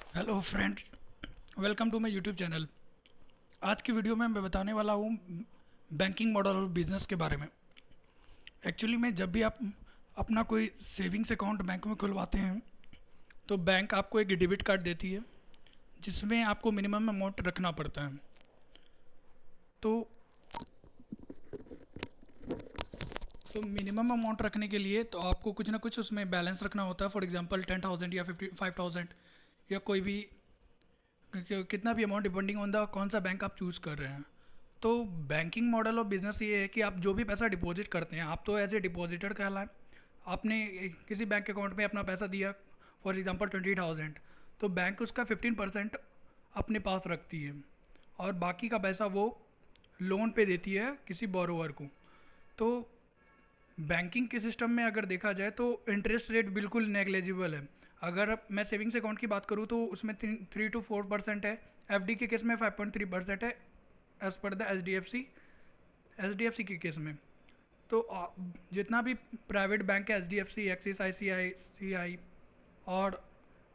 Hello friends, welcome to my YouTube channel. आज की video में मैं बताने वाला हूँ बैंकिंग मॉडल और बिजनेस के बारे में। एक्चुअली में जब भी आप अपना कोई सेविंग्स अकाउंट बैंक में खुलवाते हैं तो बैंक आपको एक डेबिट कार्ड देती है जिसमें आपको मिनिमम अमाउंट रखना पड़ता है। तो मिनिमम अमाउंट रखने के लिए तो आपको कुछ ना कुछ उसमें बैलेंस रखना होता है। फॉर एग्जांपल 10,000 या 55,000 या कोई भी कितना भी अमाउंट, डिपेंडिंग ऑन द कौन सा बैंक आप चूज़ कर रहे हैं। तो बैंकिंग मॉडल ऑफ बिजनेस ये है कि आप जो भी पैसा डिपॉजिट करते हैं आप तो एज ए डिपॉजिटर कहलाएं। आपने किसी बैंक अकाउंट में अपना पैसा दिया, फॉर एग्जांपल 20,000, तो बैंक उसका 15% अपने पास रखती है और बाकी का पैसा वो लोन पे देती है किसी बोरोवर को। तो बैंकिंग के सिस्टम में अगर देखा जाए तो इंटरेस्ट रेट बिल्कुल नेग्लेजिबल है। अगर मैं सेविंग्स अकाउंट की बात करूँ तो उसमें 3 to 4% है। एफडी के केस में 5.3% है as per the H D F C के केस में। तो जितना भी प्राइवेट बैंक है, H D F C, Axis, I और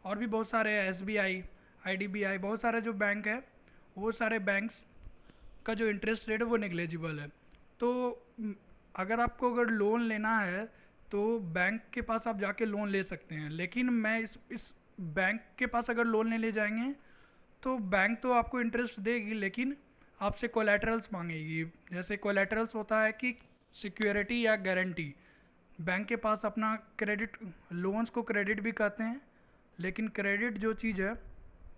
और भी बहुत सारे हैं, S B I, I D B I, बहुत सारे जो बैंक है वो सारे बैंक्स का जो इंटरेस्ट रेट है वो नेग्लेजिबल है। तो अगर लोन लेना है तो बैंक के पास आप जाके लोन ले सकते हैं, लेकिन मैं इस बैंक के पास अगर लोन लेने जाएंगे तो बैंक तो आपको इंटरेस्ट देगी लेकिन आपसे कोलेटरल्स मांगेगी। जैसे कोलेटरल्स होता है कि सिक्योरिटी या गारंटी। बैंक के पास अपना क्रेडिट, लोन्स को क्रेडिट भी कहते हैं, लेकिन क्रेडिट जो चीज़ है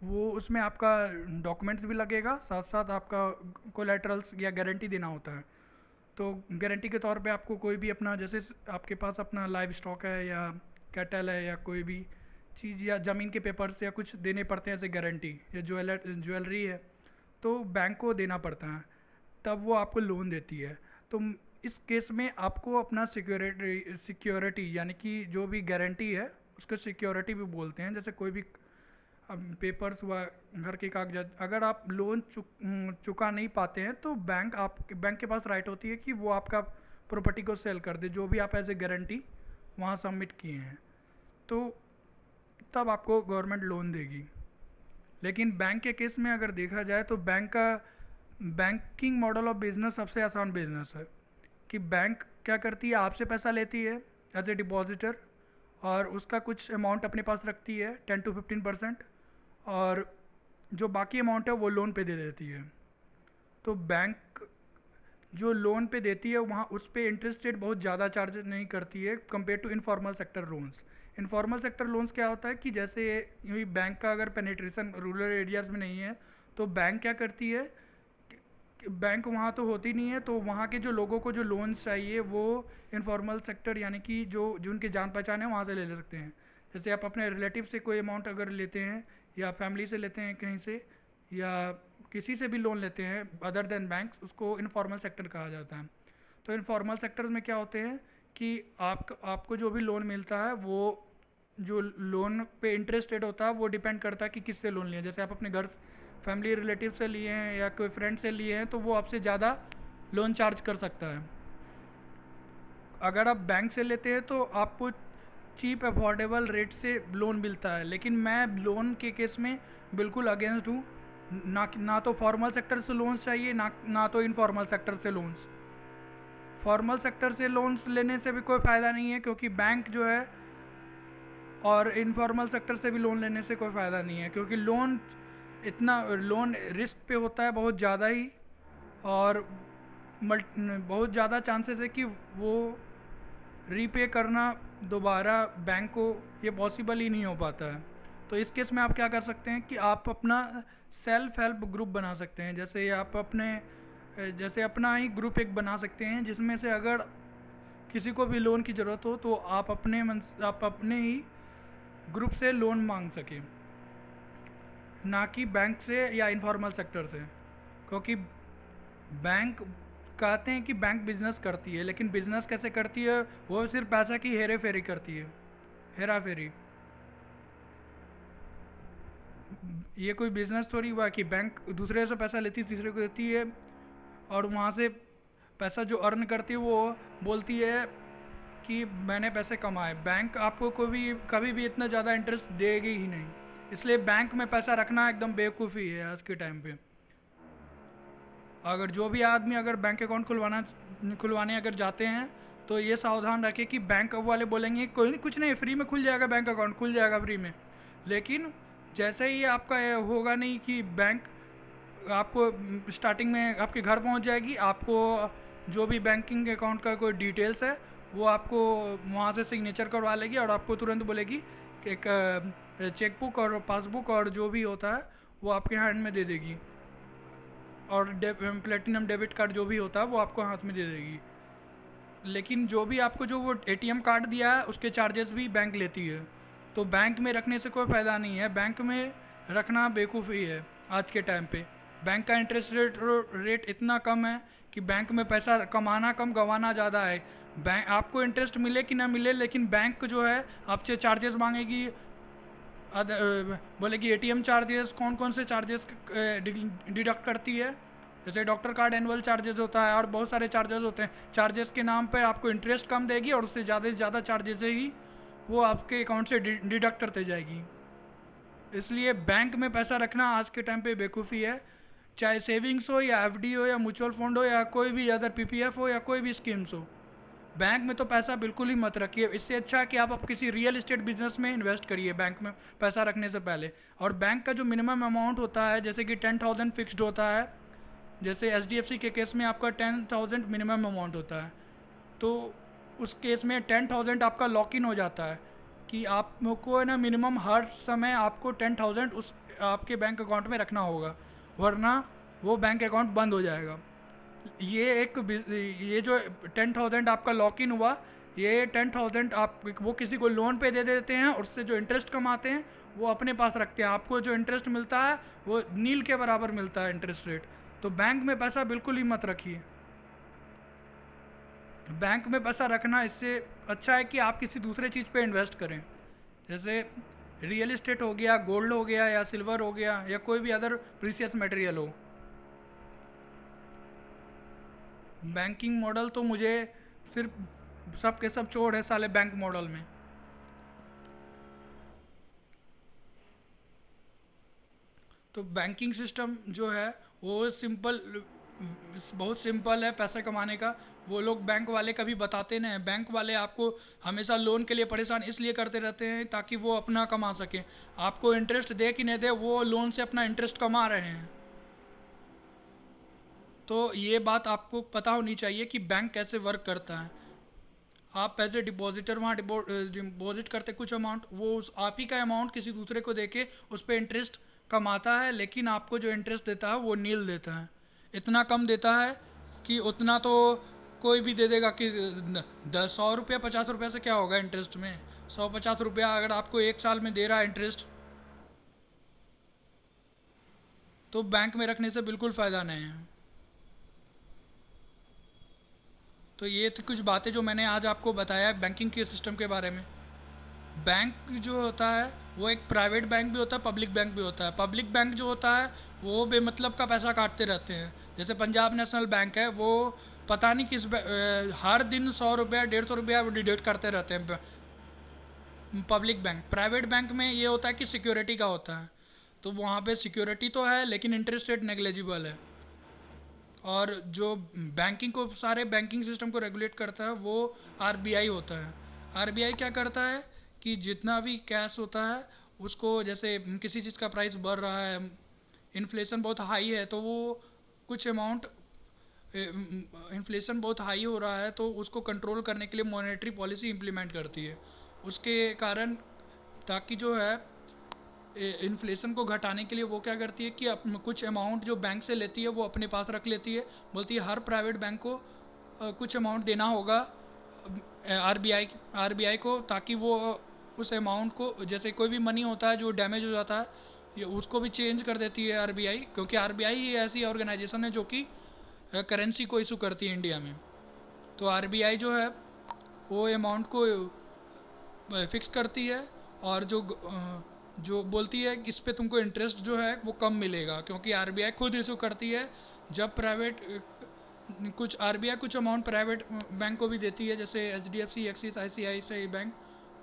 वो उसमें आपका डॉक्यूमेंट्स भी लगेगा, साथ साथ आपका कोलेटरल्स या गारंटी देना होता है। तो गारंटी के तौर पे आपको कोई भी अपना, जैसे आपके पास अपना लाइव स्टॉक है या कैटल है या कोई भी चीज़ या ज़मीन के पेपर्स या कुछ देने पड़ते हैं एज ए गारंटी, या ज्वेलरी है तो बैंक को देना पड़ता है, तब वो आपको लोन देती है। तो इस केस में आपको अपना सिक्योरिटी यानी कि जो भी गारंटी है उसको सिक्योरिटी भी बोलते हैं। जैसे कोई भी अब पेपर्स हुआ, घर के कागजात, अगर आप लोन चुका नहीं पाते हैं तो बैंक के पास राइट होती है कि वो आपका प्रॉपर्टी को सेल कर दे, जो भी आप एज ए गारंटी वहाँ सबमिट किए हैं। तो तब आपको गवर्नमेंट लोन देगी। लेकिन बैंक के केस में अगर देखा जाए तो बैंकिंग मॉडल ऑफ बिजनेस सबसे आसान बिजनेस है। कि बैंक क्या करती है, आपसे पैसा लेती है एज ए डिपॉजिटर और उसका कुछ अमाउंट अपने पास रखती है, 10 to 15%, और जो बाकी अमाउंट है वो लोन पे दे देती है। तो बैंक जो लोन पे देती है वहाँ उस पर इंटरेस्ट रेट बहुत ज़्यादा चार्ज नहीं करती है compare to informal sector loans. Informal sector loans क्या होता है कि जैसे यही बैंक का अगर पेनिट्रेशन रूरल एरियाज़ में नहीं है तो बैंक क्या करती है कि बैंक वहाँ तो होती नहीं है, तो वहाँ के जो लोगों को जो लोन्स चाहिए वो इनफॉर्मल सेक्टर यानी कि जो उनके जान पहचान है वहाँ से ले सकते हैं। जैसे आप अपने रिलेटिव से कोई अमाउंट अगर लेते हैं या फैमिली से लेते हैं कहीं से, या किसी से भी लोन लेते हैं अदर देन बैंक्स, उसको इनफॉर्मल सेक्टर कहा जाता है। तो इनफॉर्मल सेक्टर में क्या होते हैं कि आपको जो भी लोन मिलता है वो जो लोन पे इंटरेस्ट रेट होता है वो डिपेंड करता है कि किससे लोन लिया। जैसे आप अपने घर, फैमिली रिलेटिव से लिए हैं या कोई फ्रेंड से लिए हैं तो वो आपसे ज़्यादा लोन चार्ज कर सकता है। अगर आप बैंक से लेते हैं तो आपको चीप अफोर्डेबल रेट से लोन मिलता है, लेकिन मैं लोन के केस में बिल्कुल अगेंस्ट हूँ। ना तो फॉर्मल सेक्टर से लोन्स चाहिए, ना तो इनफॉर्मल सेक्टर से लोन्स। फॉर्मल सेक्टर से लोन्स लेने से भी कोई फ़ायदा नहीं है क्योंकि बैंक जो है, और इनफॉर्मल सेक्टर से भी लोन लेने से कोई फ़ायदा नहीं है क्योंकि लोन रिस्क पे होता है बहुत ज़्यादा ही, और बहुत ज़्यादा चांसेस है कि वो रीपे करना दोबारा बैंक को ये पॉसिबल ही नहीं हो पाता है। तो इस केस में आप क्या कर सकते हैं कि आप अपना सेल्फ हेल्प ग्रुप बना सकते हैं। जैसे अपना ही ग्रुप एक बना सकते हैं जिसमें से अगर किसी को भी लोन की ज़रूरत हो तो आप अपने ही ग्रुप से लोन मांग सकें, ना कि बैंक से या इनफॉर्मल सेक्टर से। क्योंकि बैंक कहते हैं कि बैंक बिजनेस करती है, लेकिन बिजनेस कैसे करती है, वो सिर्फ पैसा की हेरे फेरी करती है, हेरा फेरी। ये कोई बिजनेस थोड़ी हुआ कि बैंक दूसरे से पैसा लेती है, तीसरे को देती है और वहाँ से पैसा जो अर्न करती है वो बोलती है कि मैंने पैसे कमाए। बैंक आपको कभी कभी भी इतना ज़्यादा इंटरेस्ट देगी ही नहीं। इसलिए बैंक में पैसा रखना एकदम बेवकूफ़ी है आज के टाइम पे। अगर जो भी आदमी अगर बैंक अकाउंट खुलवाने अगर जाते हैं तो ये सावधान रखें कि बैंक वाले बोलेंगे कोई नहीं, कुछ नहीं, फ्री में खुल जाएगा, बैंक अकाउंट खुल जाएगा फ्री में। लेकिन जैसे ही आपका ये होगा नहीं कि बैंक आपको स्टार्टिंग में आपके घर पहुंच जाएगी, आपको जो भी बैंकिंग अकाउंट का कोई डिटेल्स है वो आपको वहाँ से सिग्नेचर करवा लेगी और आपको तुरंत बोलेगी कि एक चेकबुक और पासबुक और जो भी होता है वो आपके हैंड में दे देगी, और प्लेटिनम डेबिट कार्ड जो भी होता है वो आपको हाथ में दे देगी। लेकिन जो भी आपको जो वो एटीएम कार्ड दिया है उसके चार्जेस भी बैंक लेती है। तो बैंक में रखने से कोई फ़ायदा नहीं है, बैंक में रखना बेवकूफ़ी है आज के टाइम पे। बैंक का इंटरेस्ट रेट इतना कम है कि बैंक में पैसा कमाना कम, गंवाना ज़्यादा है। बैंक आपको इंटरेस्ट मिले कि ना मिले, लेकिन बैंक जो है आपसे चार्जेस मांगेगी। बोलेगी एटीएम चार्जेस, कौन कौन से चार्जेस डिडक्ट करती है, जैसे डॉक्टर कार्ड एनुअल चार्जेस होता है और बहुत सारे चार्जेस होते हैं। चार्जेस के नाम पे आपको इंटरेस्ट कम देगी और उससे ज़्यादा से ज़्यादा चार्जेस ही वो आपके अकाउंट से डिडक्ट करते जाएगी। इसलिए बैंक में पैसा रखना आज के टाइम पे बेवकूफ़ी है। चाहे सेविंग्स हो या एफडी हो या म्यूचुअल फंड हो या कोई भी अदर पीपीएफ हो या कोई भी स्कीम्स हो, बैंक में तो पैसा बिल्कुल ही मत रखिए। इससे अच्छा है कि आप किसी रियल एस्टेट बिजनेस में इन्वेस्ट करिए बैंक में पैसा रखने से पहले। और बैंक का जो मिनिमम अमाउंट होता है, जैसे कि 10,000 फिक्स्ड होता है, जैसे एचडीएफसी के केस में आपका 10,000 मिनिमम अमाउंट होता है, तो उस केस में 10,000 आपका लॉक इन हो जाता है कि आपको है ना मिनिमम हर समय आपको 10,000 उस आपके बैंक अकाउंट में रखना होगा, वरना वो बैंक अकाउंट बंद हो जाएगा। ये जो 10,000 आपका लॉक इन हुआ, ये 10,000 आप वो किसी को लोन पे दे देते हैं और उससे जो इंटरेस्ट कमाते हैं वो अपने पास रखते हैं। आपको जो इंटरेस्ट मिलता है वो नील के बराबर मिलता है इंटरेस्ट रेट। तो बैंक में पैसा बिल्कुल ही मत रखिए। बैंक में पैसा रखना इससे अच्छा है कि आप किसी दूसरे चीज़ पे इन्वेस्ट करें, जैसे रियल इस्टेट हो गया, गोल्ड हो गया या सिल्वर हो गया या कोई भी अदर प्रीशियस मटेरियल हो। बैंकिंग मॉडल तो मुझे सिर्फ सब के सब चोर है साले बैंक मॉडल में। तो बैंकिंग सिस्टम जो है वो बहुत सिंपल है पैसे कमाने का। वो लोग बैंक वाले कभी बताते नहीं हैं। बैंक वाले आपको हमेशा लोन के लिए परेशान इसलिए करते रहते हैं ताकि वो अपना कमा सकें। आपको इंटरेस्ट दे कि नहीं दे, वो लोन से अपना इंटरेस्ट कमा रहे हैं। तो ये बात आपको पता होनी चाहिए कि बैंक कैसे वर्क करता है। आप एज ए डिपॉजिटर वहाँ डिपॉजिट करते कुछ अमाउंट, वो आप ही का अमाउंट किसी दूसरे को देके उस पर इंटरेस्ट कमाता है, लेकिन आपको जो इंटरेस्ट देता है वो नील देता है। इतना कम देता है कि उतना तो कोई भी दे देगा कि 100 रुपया 50 रुपया से क्या होगा इंटरेस्ट में। 150 रुपया अगर आपको एक साल में दे रहा है इंटरेस्ट, तो बैंक में रखने से बिल्कुल फ़ायदा नहीं है। तो ये थी कुछ बातें जो मैंने आज आपको बताया बैंकिंग के सिस्टम के बारे में। बैंक जो होता है वो एक प्राइवेट बैंक भी होता है, पब्लिक बैंक भी होता है। पब्लिक बैंक जो होता है वो बेमतलब का पैसा काटते रहते हैं। जैसे पंजाब नेशनल बैंक है, वो पता नहीं हर दिन 100 रुपया 150 रुपया डिडक्ट करते रहते हैं। पब्लिक बैंक, प्राइवेट बैंक में ये होता है कि सिक्योरिटी का होता है, तो वहाँ पे सिक्योरिटी तो है लेकिन इंटरेस्ट रेट नेग्लेजिबल है। और जो बैंकिंग को सारे बैंकिंग सिस्टम को रेगुलेट करता है वो आरबीआई होता है। आरबीआई क्या करता है कि जितना भी कैश होता है उसको, जैसे किसी चीज़ का प्राइस बढ़ रहा है, इन्फ्लेशन बहुत हाई है, तो वो कुछ अमाउंट इन्फ्लेशन बहुत हाई हो रहा है तो उसको कंट्रोल करने के लिए मॉनेटरी पॉलिसी इम्प्लीमेंट करती है। उसके कारण ताकि जो है इन्फ्लेशन को घटाने के लिए वो क्या करती है कि कुछ अमाउंट जो बैंक से लेती है वो अपने पास रख लेती है। बोलती है हर प्राइवेट बैंक को कुछ अमाउंट देना होगा आरबीआई को, ताकि वो उस अमाउंट को, जैसे कोई भी मनी होता है जो डैमेज हो जाता है, ये उसको भी चेंज कर देती है आरबीआई, क्योंकि आरबीआई ही ऐसी ऑर्गेनाइजेशन है जो कि करेंसी को इशू करती है इंडिया में। तो आरबीआई जो है वो अमाउंट को फिक्स करती है और जो बोलती है कि इस पे तुमको इंटरेस्ट जो है वो कम मिलेगा, क्योंकि आरबीआई खुद इशू करती है। जब प्राइवेट कुछ आरबीआई कुछ अमाउंट प्राइवेट बैंक को भी देती है, जैसे एचडीएफसी, एक्सिस, आईसीआईसीआई बैंक,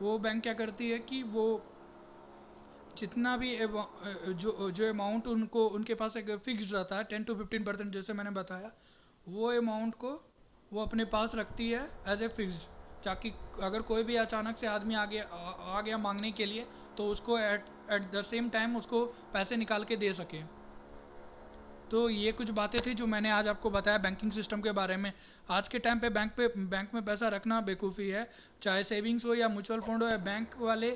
वो बैंक क्या करती है कि वो जितना भी जो अमाउंट उनको उनके पास एक फिक्स्ड रहता है 10 to 15%, जैसे मैंने बताया, वो अमाउंट को वो अपने पास रखती है एज ए फिक्स्ड, ताकि अगर कोई भी अचानक से आदमी आ गया मांगने के लिए, तो उसको एट द सेम टाइम उसको पैसे निकाल के दे सके। तो ये कुछ बातें थी जो मैंने आज आपको बताया बैंकिंग सिस्टम के बारे में। आज के टाइम पे बैंक में पैसा रखना बेवकूफ़ी है, चाहे सेविंग्स हो या म्यूचुअल फंड हो या बैंक वाले,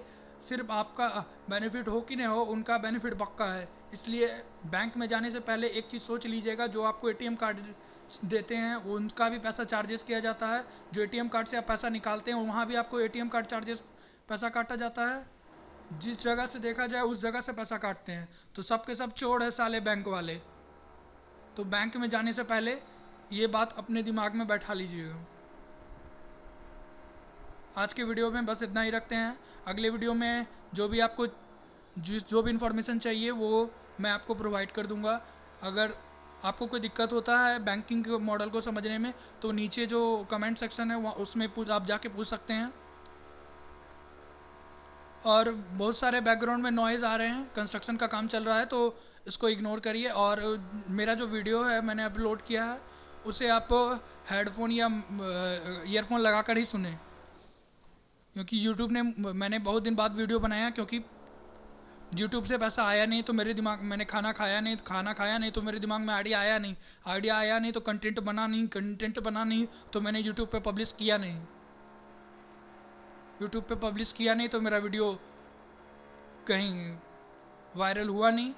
सिर्फ आपका बेनिफिट हो कि नहीं हो, उनका बेनिफिट पक्का है। इसलिए बैंक में जाने से पहले एक चीज़ सोच लीजिएगा, जो आपको एटीएम कार्ड देते हैं उनका भी पैसा चार्जेस किया जाता है, जो एटीएम कार्ड से आप पैसा निकालते हैं वहाँ भी आपको एटीएम कार्ड चार्जेस पैसा काटा जाता है। जिस जगह से देखा जाए उस जगह से पैसा काटते हैं। तो सब के सब चोर है साले बैंक वाले। तो बैंक में जाने से पहले ये बात अपने दिमाग में बैठा लीजिएगा। आज के वीडियो में बस इतना ही रखते हैं। अगले वीडियो में जो भी आपको जो भी इंफॉर्मेशन चाहिए वो मैं आपको प्रोवाइड कर दूंगा। अगर आपको कोई दिक्कत होता है बैंकिंग मॉडल को समझने में, तो नीचे जो कमेंट सेक्शन है उसमें आप जाके पूछ सकते हैं। और बहुत सारे बैकग्राउंड में नॉइज़ आ रहे हैं, कंस्ट्रक्शन का काम चल रहा है, तो इसको इग्नोर करिए। और मेरा जो वीडियो है मैंने अपलोड किया है, उसे आप हेडफोन या ईयरफोन लगा कर ही सुने, क्योंकि यूट्यूब ने मैंने बहुत दिन बाद वीडियो बनाया, क्योंकि यूट्यूब से पैसा आया नहीं तो मेरे दिमाग, मैंने खाना खाया नहीं तो मेरे दिमाग में आइडिया आया नहीं तो कंटेंट बना नहीं तो मैंने यूट्यूब पे पब्लिश किया नहीं तो मेरा वीडियो कहीं वायरल हुआ नहीं।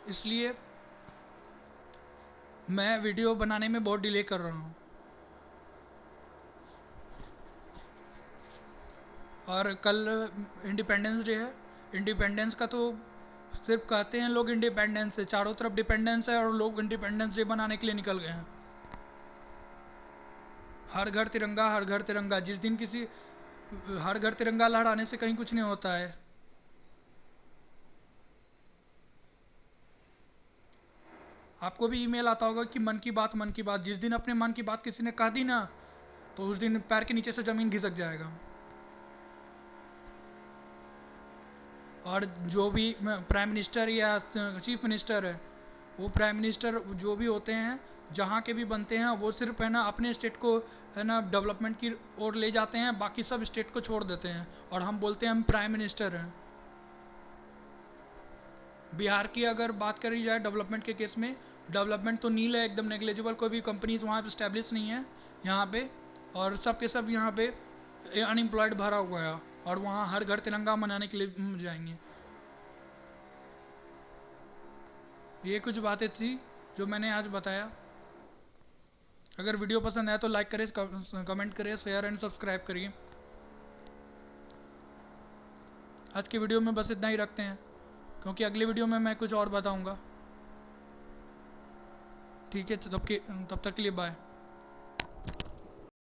इसलिए मैं वीडियो बनाने में बहुत डिले कर रहा हूँ। और कल इंडिपेंडेंस डे है। इंडिपेंडेंस का तो सिर्फ कहते हैं लोग इंडिपेंडेंस है, चारों तरफ डिपेंडेंस है और लोग इंडिपेंडेंस डे बनाने के लिए निकल गए हैं। हर घर तिरंगा, जिस दिन किसी हर घर तिरंगा लहराने से कहीं कुछ नहीं होता है। आपको भी ईमेल आता होगा कि मन की बात, जिस दिन अपने मन की बात किसी ने कह दी ना, तो उस दिन पैर के नीचे से ज़मीन खिसक जाएगा। और जो भी प्राइम मिनिस्टर या चीफ मिनिस्टर है, वो प्राइम मिनिस्टर जो भी होते हैं, जहाँ के भी बनते हैं, वो सिर्फ है ना अपने स्टेट को है ना डेवलपमेंट की ओर ले जाते हैं, बाकी सब स्टेट को छोड़ देते हैं और हम बोलते हैं हम प्राइम मिनिस्टर हैं। बिहार की अगर बात करी जाए डेवलपमेंट के केस में, डेवलपमेंट तो नील है, एकदम नेग्लेजिबल, कोई भी कंपनीज वहाँ पे स्टैब्लिश नहीं है यहाँ पे, और सब के सब यहाँ पे अनएम्प्लॉयड भरा हुआ है, और वहाँ हर घर तिरंगा मनाने के लिए जाएंगे। ये कुछ बातें थी जो मैंने आज बताया। अगर वीडियो पसंद आया तो लाइक करें, कमेंट करें, शेयर एंड सब्सक्राइब करिए। आज के वीडियो में बस इतना ही रखते हैं, क्योंकि अगले वीडियो में मैं कुछ और बताऊंगा। ठीक है, तब तक के लिए बाय।